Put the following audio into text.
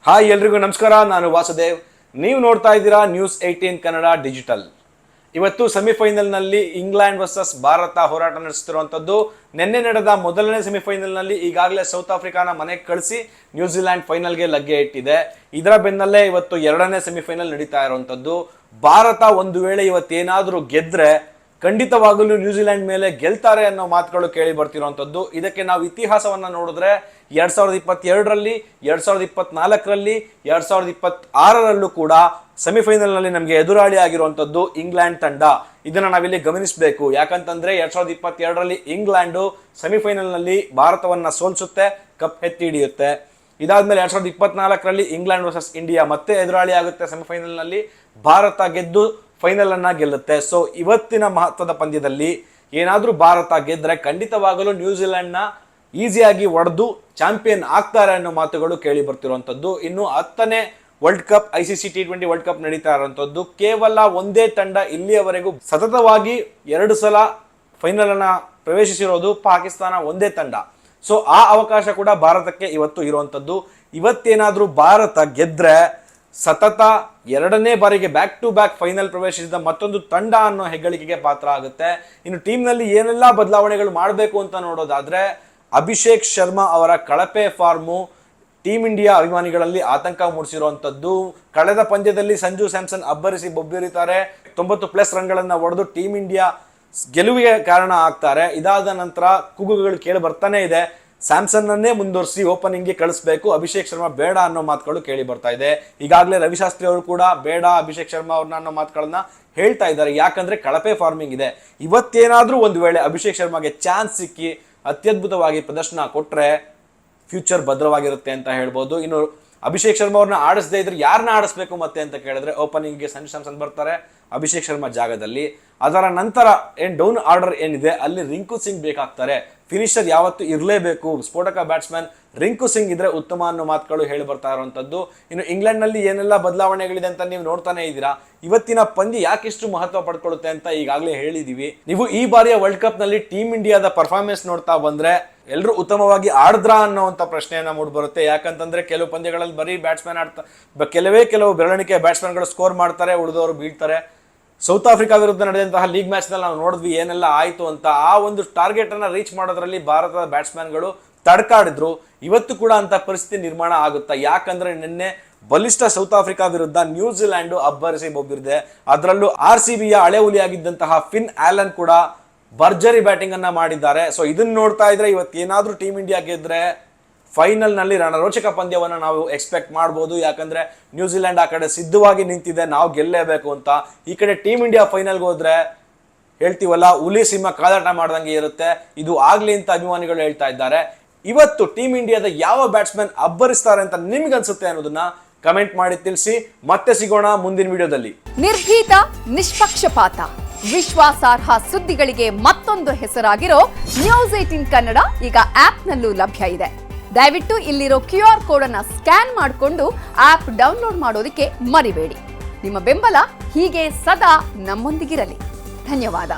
Hi ಎಲ್ರಿಗೂ ನಮಸ್ಕಾರ. ನಾನು ವಾಸುದೇವ್. ನೀವು ನೋಡ್ತಾ ಇದ್ದೀರಾ News18 ಕನ್ನಡ ಡಿಜಿಟಲ್. ಇವತ್ತು ಸೆಮಿಫೈನಲ್ನಲ್ಲಿ ಇಂಗ್ಲೆಂಡ್ ವರ್ಸಸ್ ಭಾರತ ಹೋರಾಟ ನಡೆಸುತ್ತಿರುವಂಥದ್ದು. ನಿನ್ನೆ ನಡೆದ ಮೊದಲನೇ ಸೆಮಿಫೈನಲ್ನಲ್ಲಿ ಈಗಾಗಲೇ ಸೌತ್ ಆಫ್ರಿಕಾನ ಮನೆಗೆ ಕಳಿಸಿ ನ್ಯೂಜಿಲೆಂಡ್ ಫೈನಲ್ಗೆ ಲಗ್ಗೆ ಇಟ್ಟಿದೆ. ಇದರ ಬೆನ್ನಲ್ಲೇ ಇವತ್ತು ಎರಡನೇ ಸೆಮಿಫೈನಲ್ ನಡೀತಾ ಇರುವಂಥದ್ದು. ಭಾರತ ಒಂದು ವೇಳೆ ಇವತ್ತೇನಾದರೂ ಗೆದ್ರೆ ಖಂಡಿತವಾಗಲೂ ನ್ಯೂಜಿಲೆಂಡ್ ಮೇಲೆ ಗೆಲ್ತಾರೆ ಅನ್ನೋ ಮಾತುಗಳು ಕೇಳಿ ಬರ್ತಿರುವಂಥದ್ದು. ಇದಕ್ಕೆ ನಾವು ಇತಿಹಾಸವನ್ನ ನೋಡಿದ್ರೆ 2022ರಲ್ಲಿ, 2024ರಲ್ಲಿ, 2026ರಲ್ಲೂ ಕೂಡ ಸೆಮಿಫೈನಲ್ನಲ್ಲಿ ನಮಗೆ ಎದುರಾಳಿ ಆಗಿರುವಂಥದ್ದು ಇಂಗ್ಲೆಂಡ್ ತಂಡ. ಇದನ್ನ ನಾವಿಲ್ಲಿ ಗಮನಿಸಬೇಕು. ಯಾಕಂತಂದ್ರೆ 2022ರಲ್ಲಿ ಇಂಗ್ಲೆಂಡು ಸೆಮಿಫೈನಲ್ನಲ್ಲಿ ಭಾರತವನ್ನ ಸೋಲಿಸುತ್ತೆ, ಕಪ್ ಎತ್ತಿ ಹಿಡಿಯುತ್ತೆ. ಇದಾದ್ಮೇಲೆ 2024ರಲ್ಲಿ ಇಂಗ್ಲೆಂಡ್ ವರ್ಸಸ್ ಇಂಡಿಯಾ ಮತ್ತೆ ಎದುರಾಳಿ ಆಗುತ್ತೆ. ಸೆಮಿಫೈನಲ್ನಲ್ಲಿ ಭಾರತ ಗೆದ್ದು ಫೈನಲ್ ಅನ್ನ ಗೆಲ್ಲುತ್ತೆ. ಸೊ ಇವತ್ತಿನ ಮಹತ್ವದ ಪಂದ್ಯದಲ್ಲಿ ಏನಾದ್ರೂ ಭಾರತ ಗೆದ್ರೆ ಖಂಡಿತವಾಗಲೂ ನ್ಯೂಜಿಲೆಂಡ್ ನ ಈಸಿಯಾಗಿ ಒಡೆದು ಚಾಂಪಿಯನ್ ಆಗ್ತಾರೆ ಅನ್ನೋ ಮಾತುಗಳು ಕೇಳಿ ಬರ್ತಿರುವಂತದ್ದು. ಇನ್ನು 10ನೇ world cup ICC T20 world cup ನಡೀತಾ ಇರುವಂತದ್ದು. ಕೇವಲ ಒಂದೇ ತಂಡ ಇಲ್ಲಿಯವರೆಗೂ ಸತತವಾಗಿ 2 ಸಲ ಫೈನಲ್ ಅನ್ನ ಪ್ರವೇಶಿಸಿರೋದು ಪಾಕಿಸ್ತಾನ ಒಂದೇ ತಂಡ. ಸೊ ಆ ಅವಕಾಶ ಕೂಡ ಭಾರತಕ್ಕೆ ಇವತ್ತು ಇರುವಂತದ್ದು. ಇವತ್ತೇನಾದ್ರೂ ಭಾರತ ಗೆದ್ರೆ ಸತತ 2ನೇ ಬಾರಿಗೆ ಬ್ಯಾಕ್ ಟು ಬ್ಯಾಕ್ ಫೈನಲ್ ಪ್ರವೇಶಿಸಿದ ಮತ್ತೊಂದು ತಂಡ ಅನ್ನೋ ಹೆಗ್ಗಳಿಕೆಗೆ ಪಾತ್ರ ಆಗುತ್ತೆ. ಇನ್ನು ಟೀಮ್ ನಲ್ಲಿ ಏನೆಲ್ಲ ಬದಲಾವಣೆಗಳು ಮಾಡಬೇಕು ಅಂತ ನೋಡೋದಾದ್ರೆ, ಅಭಿಷೇಕ್ ಶರ್ಮಾ ಅವರ ಕಳಪೆ ಫಾರ್ಮು ಟೀಮ್ ಇಂಡಿಯಾ ಅಭಿಮಾನಿಗಳಲ್ಲಿ ಆತಂಕ ಮೂಡಿಸಿರುವಂತದ್ದು. ಕಳೆದ ಪಂದ್ಯದಲ್ಲಿ ಸಂಜು ಸ್ಯಾಮ್ಸನ್ ಅಬ್ಬರಿಸಿ ಬೊಬ್ಬಿರಿತಾರೆ. 90+ ರನ್ಗಳನ್ನ ಹೊಡೆದು ಟೀಮ್ ಇಂಡಿಯಾ ಗೆಲುವಿಗೆ ಕಾರಣ ಆಗ್ತಾರೆ. ಇದಾದ ನಂತರ ಕೂಗುಗಳು ಕೇಳಿ ಬರ್ತಾನೆ ಇದೆ, ಸ್ಯಾಮ್ಸನ್ ಅನ್ನೇ ಮುಂದುವರಿಸಿ ಓಪನಿಂಗ್ಗೆ ಕಳಿಸ್ಬೇಕು, ಅಭಿಷೇಕ್ ಶರ್ಮಾ ಬೇಡ ಅನ್ನೋ ಮಾತುಗಳು ಕೇಳಿ ಬರ್ತಾ ಇದೆ. ಈಗಾಗಲೇ ರವಿಶಾಸ್ತ್ರಿ ಅವರು ಕೂಡ ಬೇಡ ಅಭಿಷೇಕ್ ಶರ್ಮಾ ಅವ್ರನ್ನ ಅನ್ನೋ ಮಾತುಗಳನ್ನ ಹೇಳ್ತಾ ಇದ್ದಾರೆ. ಯಾಕಂದ್ರೆ ಕಳಪೆ ಫಾರ್ಮಿಂಗ್ ಇದೆ. ಇವತ್ತೇನಾದ್ರೂ ಒಂದು ವೇಳೆ ಅಭಿಷೇಕ್ ಶರ್ಮಾಗೆ ಚಾನ್ಸ್ ಸಿಕ್ಕಿ ಅತ್ಯದ್ಭುತವಾಗಿ ಪ್ರದರ್ಶನ ಕೊಟ್ರೆ ಫ್ಯೂಚರ್ ಭದ್ರವಾಗಿರುತ್ತೆ ಅಂತ ಹೇಳ್ಬೋದು. ಇನ್ನು ಅಭಿಷೇಕ್ ಶರ್ಮಾ ಅವ್ರನ್ನ ಆಡಿಸದೇ ಇದ್ರೆ ಯಾರನ್ನ ಆಡಿಸ್ಬೇಕು ಮತ್ತೆ ಅಂತ ಕೇಳಿದ್ರೆ ಓಪನಿಂಗ್ಗೆ ಸಂಜು ಸ್ಯಾಮ್ಸನ್ ಬರ್ತಾರೆ ಅಭಿಷೇಕ್ ಶರ್ಮಾ ಜಾಗದಲ್ಲಿ. ಅದರ ನಂತರ ಡೌನ್ ಆರ್ಡರ್ ಏನಿದೆ ಅಲ್ಲಿ ರಿಂಕು ಸಿಂಗ್ ಬೇಕಾಗ್ತಾರೆ. ಫಿನಿಶರ್ ಯಾವತ್ತು ಇರಲೇಬೇಕು. ಸ್ಫೋಟಕ ಬ್ಯಾಟ್ಸ್ಮನ್ ರಿಂಕು ಸಿಂಗ್ ಇದ್ರೆ ಉತ್ತಮ ಅನ್ನೋ ಮಾತುಗಳು ಹೇಳಿ ಬರ್ತಾ ಇರುವಂತದ್ದು. ಇನ್ನು ಇಂಗ್ಲೆಂಡ್ ನಲ್ಲಿ ಏನೆಲ್ಲ ಬದಲಾವಣೆಗಳಿದೆ ಅಂತ ನೀವು ನೋಡ್ತಾನೆ ಇದ್ದೀರಾ. ಇವತ್ತಿನ ಪಂದ್ಯ ಯಾಕೆಷ್ಟು ಮಹತ್ವ ಪಡ್ಕೊಳ್ಳುತ್ತೆ ಅಂತ ಈಗಾಗಲೇ ಹೇಳಿದೀವಿ. ನೀವು ಈ ಬಾರಿಯ ವರ್ಲ್ಡ್ ಕಪ್ ನಲ್ಲಿ ಟೀಮ್ ಇಂಡಿಯಾದ ಪರ್ಫಾರ್ಮೆನ್ಸ್ ನೋಡ್ತಾ ಬಂದ್ರೆ ಎಲ್ಲರೂ ಉತ್ತಮವಾಗಿ ಆಡಿದ್ರ ಅನ್ನೋಂಥ ಪ್ರಶ್ನೆಯನ್ನ ಮೂಡ್ಬರುತ್ತೆ. ಯಾಕಂತಂದ್ರೆ ಕೆಲವು ಪಂದ್ಯಗಳಲ್ಲಿ ಬರೀ ಬ್ಯಾಟ್ಸ್ಮನ್ ಕೆಲವು ಬೆರಳಿಕೆ ಬ್ಯಾಟ್ಸ್ಮನ್ಗಳು ಸ್ಕೋರ್ ಮಾಡ್ತಾರೆ, ಉಳಿದವರು ಬೀಳ್ತಾರೆ. ಸೌತ್ ಆಫ್ರಿಕಾ ವಿರುದ್ಧ ನಡೆದಂತಹ ಲೀಗ್ ಮ್ಯಾಚ್ ನಲ್ಲಿ ನಾವು ನೋಡಿದ್ವಿ ಏನೆಲ್ಲ ಆಯ್ತು ಅಂತ. ಆ ಒಂದು ಟಾರ್ಗೆಟ್ ಅನ್ನ ರೀಚ್ ಮಾಡೋದ್ರಲ್ಲಿ ಭಾರತದ ಬ್ಯಾಟ್ಸ್ಮನ್ಗಳು ತಡ್ಕಾಡಿದ್ರು. ಇವತ್ತು ಕೂಡ ಅಂತ ಪರಿಸ್ಥಿತಿ ನಿರ್ಮಾಣ ಆಗುತ್ತಾ? ಯಾಕಂದ್ರೆ ನಿನ್ನೆ ಬಲಿಷ್ಠ ಸೌತ್ ಆಫ್ರಿಕಾ ವಿರುದ್ಧ ನ್ಯೂಜಿಲೆಂಡ್ ಅಬ್ಬರಿಸಿ ಬೊಬ್ಬಿರಿದೆ. ಅದರಲ್ಲೂ RCBಯ ಹಳೆ ಹುಲಿಯಾಗಿದ್ದಂತಹ ಫಿನ್ ಆಲನ್ ಕೂಡ ಭರ್ಜರಿ ಬ್ಯಾಟಿಂಗ್ ಅನ್ನ ಮಾಡಿದ್ದಾರೆ. ಸೊ ಇದನ್ನ ನೋಡ್ತಾ ಇದ್ರೆ ಇವತ್ತೇನಾದ್ರೂ ಟೀಮ್ ಇಂಡಿಯಾ ಗೆದ್ರೆ ಫೈನಲ್ ನಲ್ಲಿ ರಣರೋಚಕ ಪಂದ್ಯವನ್ನ ನಾವು ಎಕ್ಸ್ಪೆಕ್ಟ್ ಮಾಡಬಹುದು. ಯಾಕಂದ್ರೆ ನ್ಯೂಜಿಲೆಂಡ್ ಆ ಕಡೆ ಸಿದ್ಧವಾಗಿ ನಿಂತಿದೆ, ನಾವು ಗೆಲ್ಲೇಬೇಕು ಅಂತ. ಈ ಕಡೆ ಟೀಮ್ ಇಂಡಿಯಾ ಫೈನಲ್ಗೆ ಹೋದ್ರೆ ಹೇಳ್ತೀವಲ್ಲ, ಹುಲಿ ಸಿಂಹ ಕಾದಾಟ ಮಾಡ್ದಂಗೆ ಇರುತ್ತೆ. ಇದು ಆಗ್ಲಿ ಅಂತ ಅಭಿಮಾನಿಗಳು ಹೇಳ್ತಾ ಇದ್ದಾರೆ. ಇವತ್ತು ಟೀಮ್ ಇಂಡಿಯಾದ ಯಾವ ಬ್ಯಾಟ್ಸ್ಮನ್ ಅಬ್ಬರಿಸ್ತಾರೆ ಅಂತ ನಿಮ್ಗನ್ಸುತ್ತೆ ಅನ್ನೋದನ್ನ ಕಮೆಂಟ್ ಮಾಡಿ ತಿಳಿಸಿ. ಮತ್ತೆ ಸಿಗೋಣ ಮುಂದಿನ ವಿಡಿಯೋದಲ್ಲಿ. ನಿರ್ಭೀತ, ನಿಷ್ಪಕ್ಷಪಾತ, ವಿಶ್ವಾಸಾರ್ಹ ಸುದ್ದಿಗಳಿಗೆ ಮತ್ತೊಂದು ಹೆಸರಾಗಿರೋ News18 ಕನ್ನಡ ಈಗ ಆಪ್ನಲ್ಲೂ ಲಭ್ಯ ಇದೆ. ದಯವಿಟ್ಟು ಇಲ್ಲಿರೋ QR ಕೋಡ್ ಅನ್ನ ಸ್ಕ್ಯಾನ್ ಮಾಡಿಕೊಂಡು ಆಪ್ ಡೌನ್ಲೋಡ್ ಮಾಡೋದಕ್ಕೆ ಮರಿಬೇಡಿ. ನಿಮ್ಮ ಬೆಂಬಲ ಹೀಗೆ ಸದಾ ನಮ್ಮೊಂದಿಗಿರಲಿ. ಧನ್ಯವಾದ.